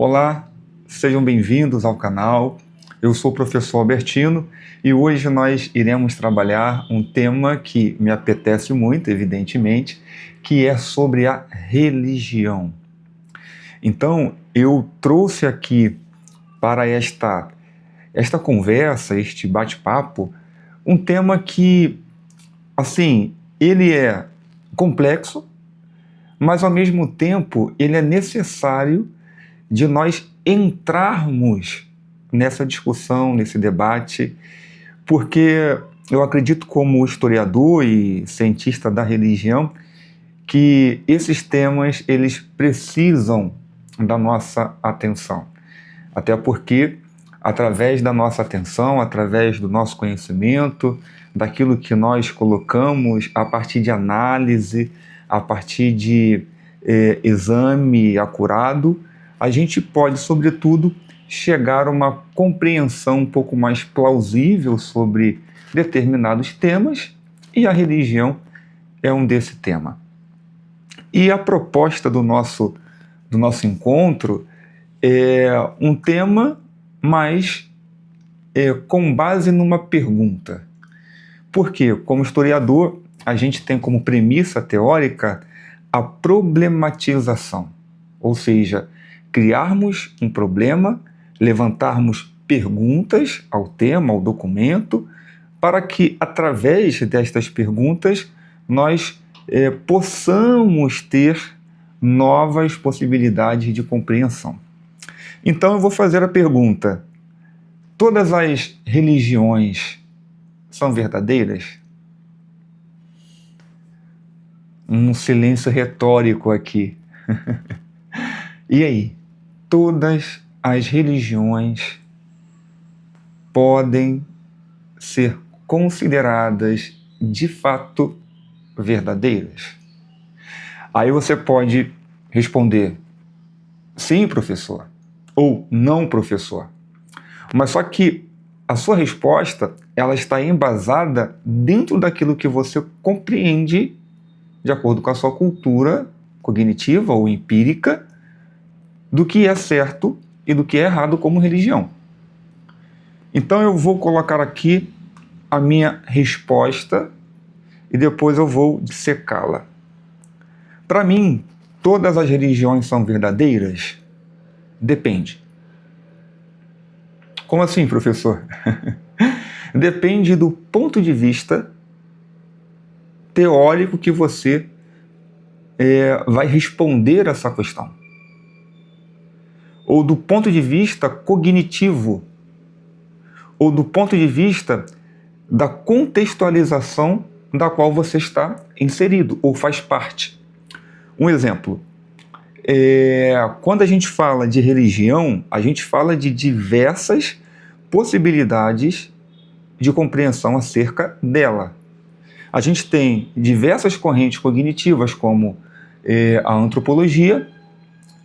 Olá, sejam bem-vindos ao canal. Eu sou o professor Albertino e hoje nós iremos trabalhar um tema que me apetece muito, evidentemente, que é sobre a religião. Então, eu trouxe aqui para esta conversa, este bate-papo, um tema que, assim, ele é complexo, mas ao mesmo tempo ele é necessário de nós entrarmos nessa discussão, nesse debate, porque eu acredito, como historiador e cientista da religião, que esses temas eles precisam da nossa atenção. Até porque, através da nossa atenção, através do nosso conhecimento, daquilo que nós colocamos a partir de análise, a partir de exame acurado, a gente pode, sobretudo, chegar a uma compreensão um pouco mais plausível sobre determinados temas, e a religião é um desse tema. E a proposta do nosso encontro é um tema, mas com base numa pergunta. Porque, como historiador, a gente tem como premissa teórica a problematização, ou seja, criarmos um problema, levantarmos perguntas ao tema, ao documento, para que, através destas perguntas, nós possamos ter novas possibilidades de compreensão. Então, eu vou fazer a pergunta: todas as religiões são verdadeiras? Um silêncio retórico aqui. E aí? Todas as religiões podem ser consideradas de fato verdadeiras? Aí você pode responder sim, professor, ou não, professor. Mas só que a sua resposta ela está embasada dentro daquilo que você compreende de acordo com a sua cultura cognitiva ou empírica do que é certo e do que é errado como religião. Então eu vou colocar aqui a minha resposta e depois eu vou dissecá-la. Para mim, todas as religiões são verdadeiras? Depende. Como assim, professor? Depende do ponto de vista teórico que você vai responder essa questão. Ou do ponto de vista cognitivo, ou do ponto de vista da contextualização da qual você está inserido, ou faz parte. Um exemplo, quando a gente fala de religião, a gente fala de diversas possibilidades de compreensão acerca dela. A gente tem diversas correntes cognitivas, como a antropologia,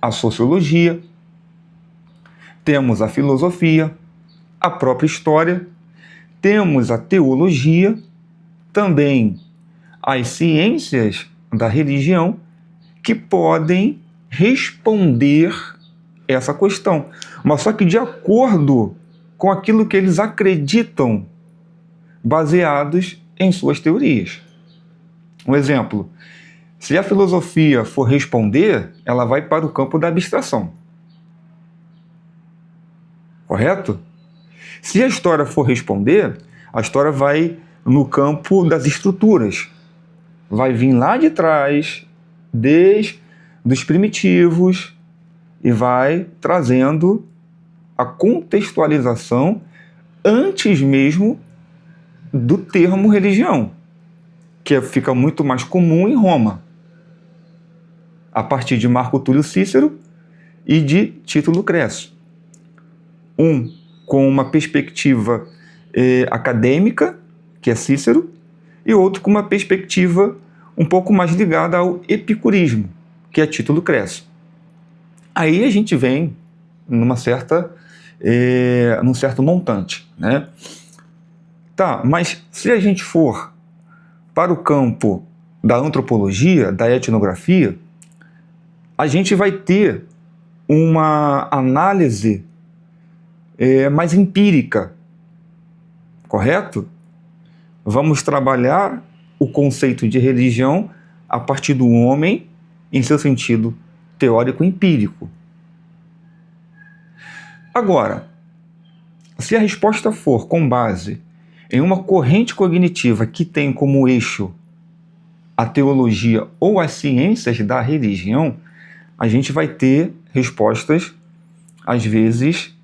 a sociologia, temos a filosofia, a própria história, temos a teologia, também as ciências da religião, que podem responder essa questão, mas só que de acordo com aquilo que eles acreditam, baseados em suas teorias. Um exemplo, se a filosofia for responder, ela vai para o campo da abstração. Correto? Se a história for responder, a história vai no campo das estruturas. Vai vir lá de trás, desde os primitivos, e vai trazendo a contextualização antes mesmo do termo religião, que fica muito mais comum em Roma, a partir de Marco Túlio Cícero e de Tito Lucrécio. Um com uma perspectiva acadêmica, que é Cícero, e outro com uma perspectiva um pouco mais ligada ao epicurismo, que é Tito Lucrécio. Aí a gente vem num certo montante, né? Tá, mas se a gente for para o campo da antropologia, da etnografia, a gente vai ter uma análise mais empírica, correto? Vamos trabalhar o conceito de religião a partir do homem em seu sentido teórico empírico. Agora, se a resposta for com base em uma corrente cognitiva que tem como eixo a teologia ou as ciências da religião, a gente vai ter respostas, às vezes,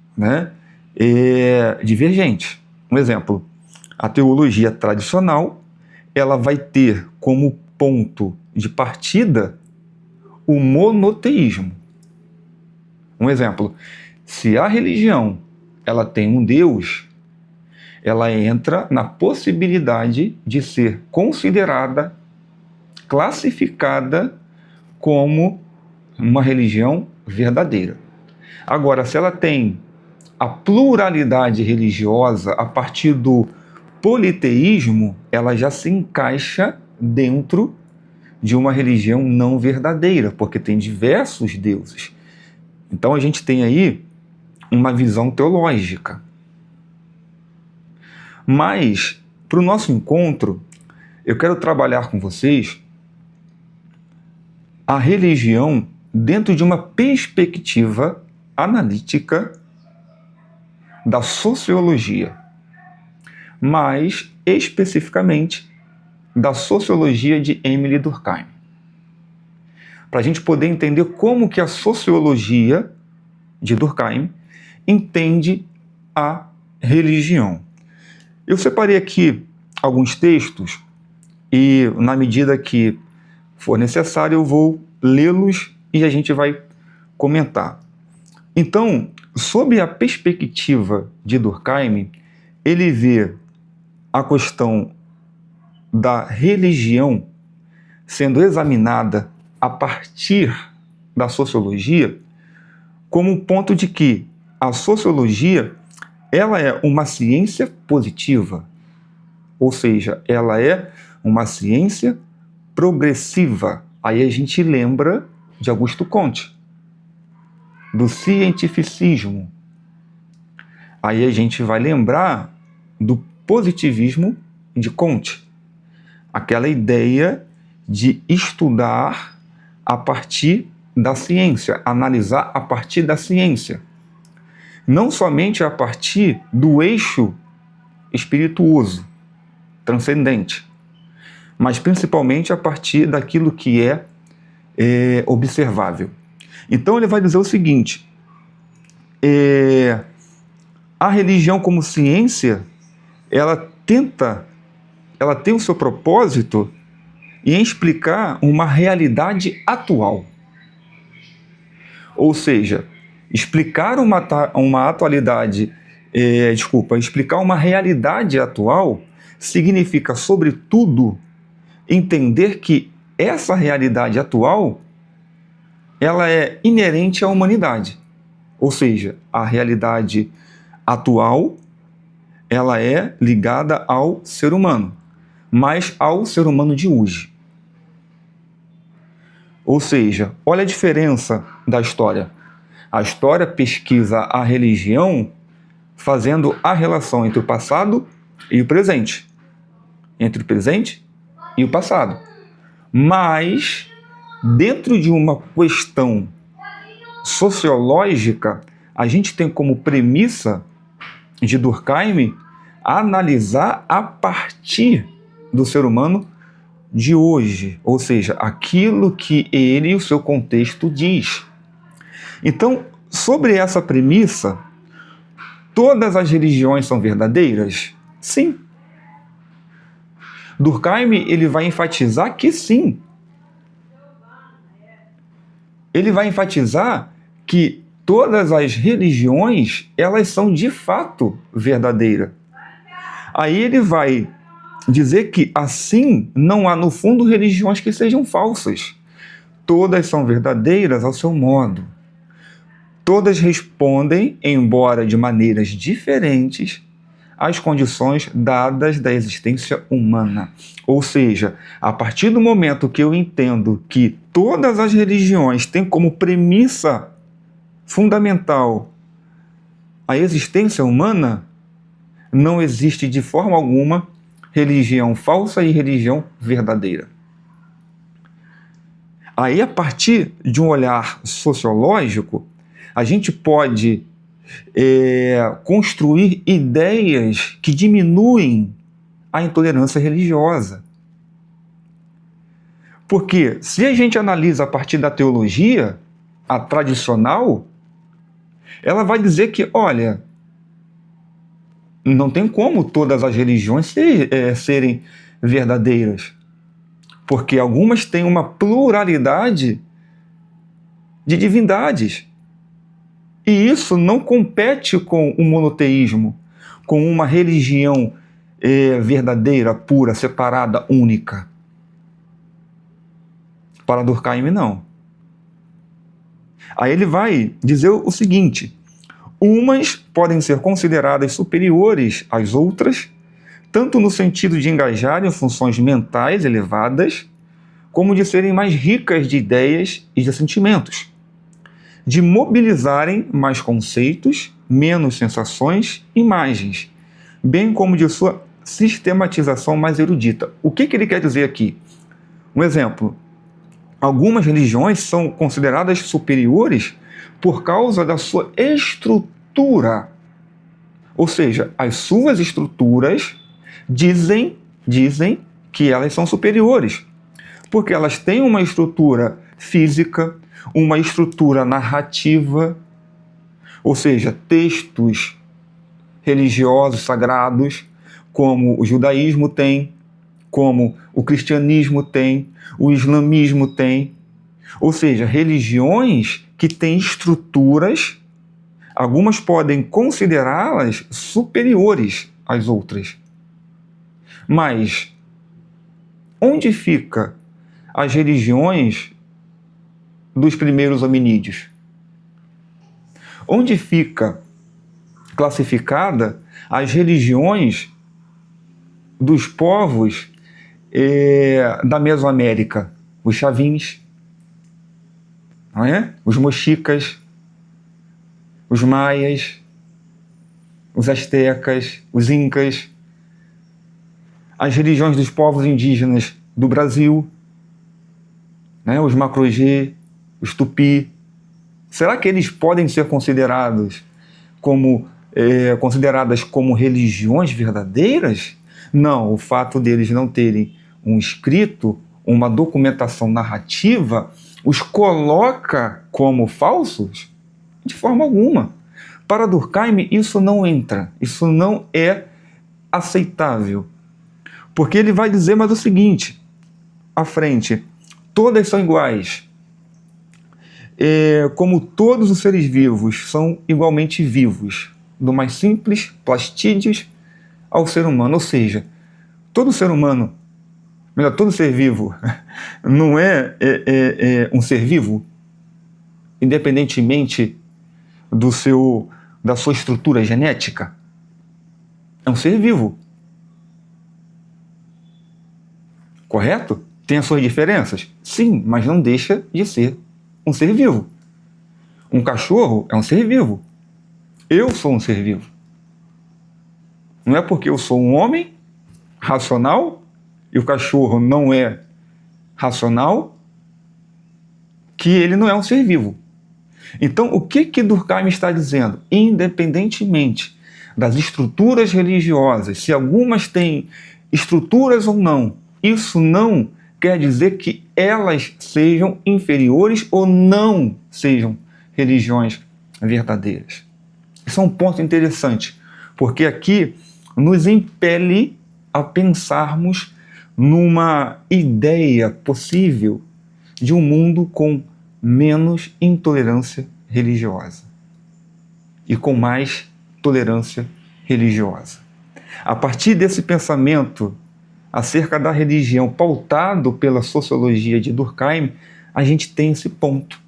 divergentes. Um exemplo, a teologia tradicional, ela vai ter como ponto de partida o monoteísmo. Um exemplo, se a religião ela tem um Deus, ela entra na possibilidade de ser considerada, classificada como uma religião verdadeira. Agora, se ela tem a pluralidade religiosa a partir do politeísmo, ela já se encaixa dentro de uma religião não verdadeira, porque tem diversos deuses. Então a gente tem aí uma visão teológica. Mas, para o nosso encontro, eu quero trabalhar com vocês a religião dentro de uma perspectiva analítica da sociologia, mais especificamente da sociologia de Émile Durkheim, para a gente poder entender como que a sociologia de Durkheim entende a religião. Eu separei aqui alguns textos e, na medida que for necessário, eu vou lê-los e a gente vai comentar. Então, sob a perspectiva de Durkheim, ele vê a questão da religião sendo examinada a partir da sociologia como um ponto de que a sociologia ela é uma ciência positiva, ou seja, ela é uma ciência progressiva. Aí a gente lembra de Augusto Comte, do cientificismo. Aí a gente vai lembrar do positivismo de Comte, aquela ideia de estudar a partir da ciência, analisar a partir da ciência. Não somente a partir do eixo espirituoso, transcendente, mas principalmente a partir daquilo que é observável. Então ele vai dizer o seguinte, a religião como ciência, ela tem o seu propósito em explicar uma realidade atual. Ou seja, explicar explicar uma realidade atual significa, sobretudo, entender que essa realidade atual ela é inerente à humanidade. Ou seja, a realidade atual ela é ligada ao ser humano, mas ao ser humano de hoje. Ou seja, olha a diferença da história. A história pesquisa a religião fazendo a relação entre o passado e o presente. Entre o presente e o passado. Mas, dentro de uma questão sociológica, a gente tem como premissa de Durkheim analisar a partir do ser humano de hoje, ou seja, aquilo que ele e o seu contexto diz. Então, sobre essa premissa, todas as religiões são verdadeiras? Sim. Durkheim ele vai enfatizar que sim. Ele vai enfatizar que todas as religiões, elas são de fato verdadeiras. Aí ele vai dizer que assim não há no fundo religiões que sejam falsas. Todas são verdadeiras ao seu modo. Todas respondem, embora de maneiras diferentes, às condições dadas da existência humana. Ou seja, a partir do momento que eu entendo que todas as religiões têm como premissa fundamental à existência humana, não existe de forma alguma religião falsa e religião verdadeira. Aí, a partir de um olhar sociológico, a gente pode construir ideias que diminuem a intolerância religiosa. Porque se a gente analisa a partir da teologia, a tradicional, ela vai dizer que, olha, não tem como todas as religiões serem verdadeiras. Porque algumas têm uma pluralidade de divindades. E isso não compete com o monoteísmo, com uma religião verdadeira, pura, separada, única. Para Durkheim, não. Aí ele vai dizer o seguinte: umas podem ser consideradas superiores às outras, tanto no sentido de engajarem funções mentais elevadas, como de serem mais ricas de ideias e de sentimentos, de mobilizarem mais conceitos, menos sensações e imagens, bem como de sua sistematização mais erudita. O que ele quer dizer aqui? Um exemplo: algumas religiões são consideradas superiores por causa da sua estrutura. Ou seja, as suas estruturas dizem que elas são superiores, porque elas têm uma estrutura física, uma estrutura narrativa, ou seja, textos religiosos sagrados, como o judaísmo tem, como o cristianismo tem, o islamismo tem. Ou seja, religiões que têm estruturas, algumas podem considerá-las superiores às outras. Mas onde fica as religiões dos primeiros hominídeos? Onde fica classificada as religiões dos povos da Mesoamérica? Os chavins, não é? Os mochicas, os maias, os astecas, os incas, as religiões dos povos indígenas do Brasil, né? Os macrogê, os tupi. Será que eles podem ser consideradas como religiões verdadeiras? Não, o fato deles não terem um escrito, uma documentação narrativa, os coloca como falsos? De forma alguma. Para Durkheim, isso não entra, isso não é aceitável. Porque ele vai dizer mais o seguinte, à frente: todas são iguais. Como todos os seres vivos são igualmente vivos, do mais simples plastídeos ao ser humano. Ou seja, todo ser humano, melhor, todo ser vivo, não é um ser vivo, independentemente da sua estrutura genética. É um ser vivo. Correto? Tem as suas diferenças? Sim, mas não deixa de ser um ser vivo. Um cachorro é um ser vivo. Eu sou um ser vivo. Não é porque eu sou um homem racional e o cachorro não é racional que ele não é um ser vivo. Então, o que Durkheim está dizendo? Independentemente das estruturas religiosas, se algumas têm estruturas ou não, isso não quer dizer que elas sejam inferiores ou não sejam religiões verdadeiras. Isso é um ponto interessante, porque aqui nos impele a pensarmos numa ideia possível de um mundo com menos intolerância religiosa e com mais tolerância religiosa. A partir desse pensamento acerca da religião pautado pela sociologia de Durkheim, a gente tem esse ponto.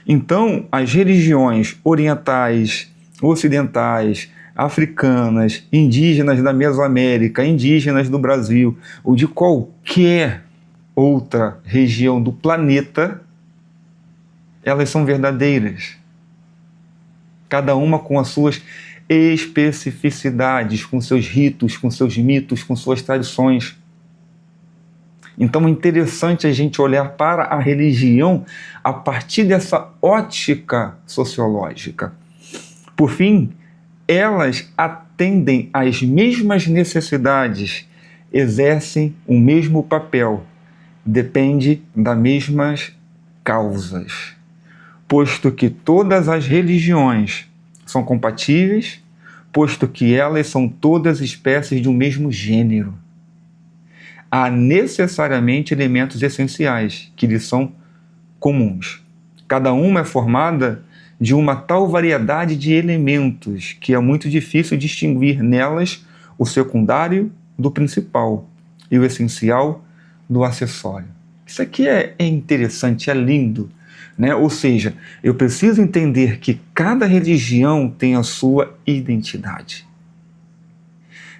Então, as religiões orientais, ocidentais, africanas, indígenas da Mesoamérica, indígenas do Brasil, ou de qualquer outra região do planeta, elas são verdadeiras. Cada uma com as suas especificidades, com seus ritos, com seus mitos, com suas tradições. Então é interessante a gente olhar para a religião a partir dessa ótica sociológica. Por fim, elas atendem às mesmas necessidades, exercem o mesmo papel, depende das mesmas causas, posto que todas as religiões são compatíveis, posto que elas são todas espécies de um mesmo gênero. Há necessariamente elementos essenciais que lhes são comuns. Cada uma é formada de uma tal variedade de elementos que é muito difícil distinguir nelas o secundário do principal e o essencial do acessório. Isso aqui é interessante, é lindo, né? Ou seja, eu preciso entender que cada religião tem a sua identidade.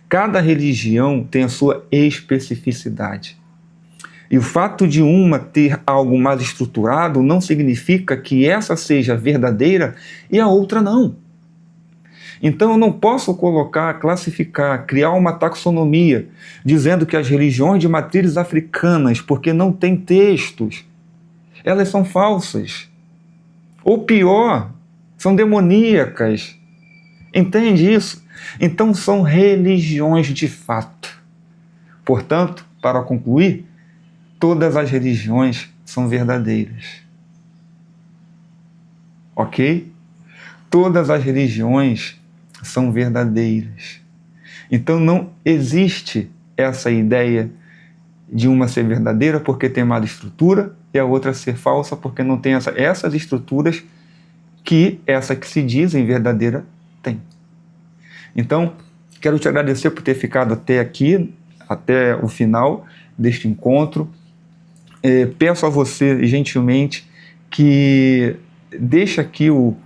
Cada religião tem a sua especificidade. E o fato de uma ter algo mais estruturado não significa que essa seja verdadeira e a outra não. Então eu não posso colocar, classificar, criar uma taxonomia dizendo que as religiões de matrizes africanas, porque não têm textos, elas são falsas. Ou pior, são demoníacas. Entende isso? Então são religiões de fato. Portanto, para concluir, todas as religiões são verdadeiras. Ok? Todas as religiões são verdadeiras. Então não existe essa ideia de uma ser verdadeira porque tem má estrutura e a outra ser falsa porque não tem essas estruturas que essa que se dizem verdadeira tem. Então, quero te agradecer por ter ficado até aqui, até o final deste encontro. Peço a você, gentilmente, que deixe aqui o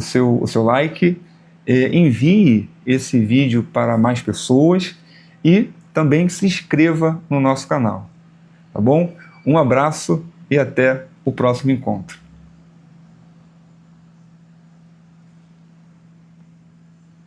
seu like, envie esse vídeo para mais pessoas e também se inscreva no nosso canal. Tá bom? Um abraço e até o próximo encontro.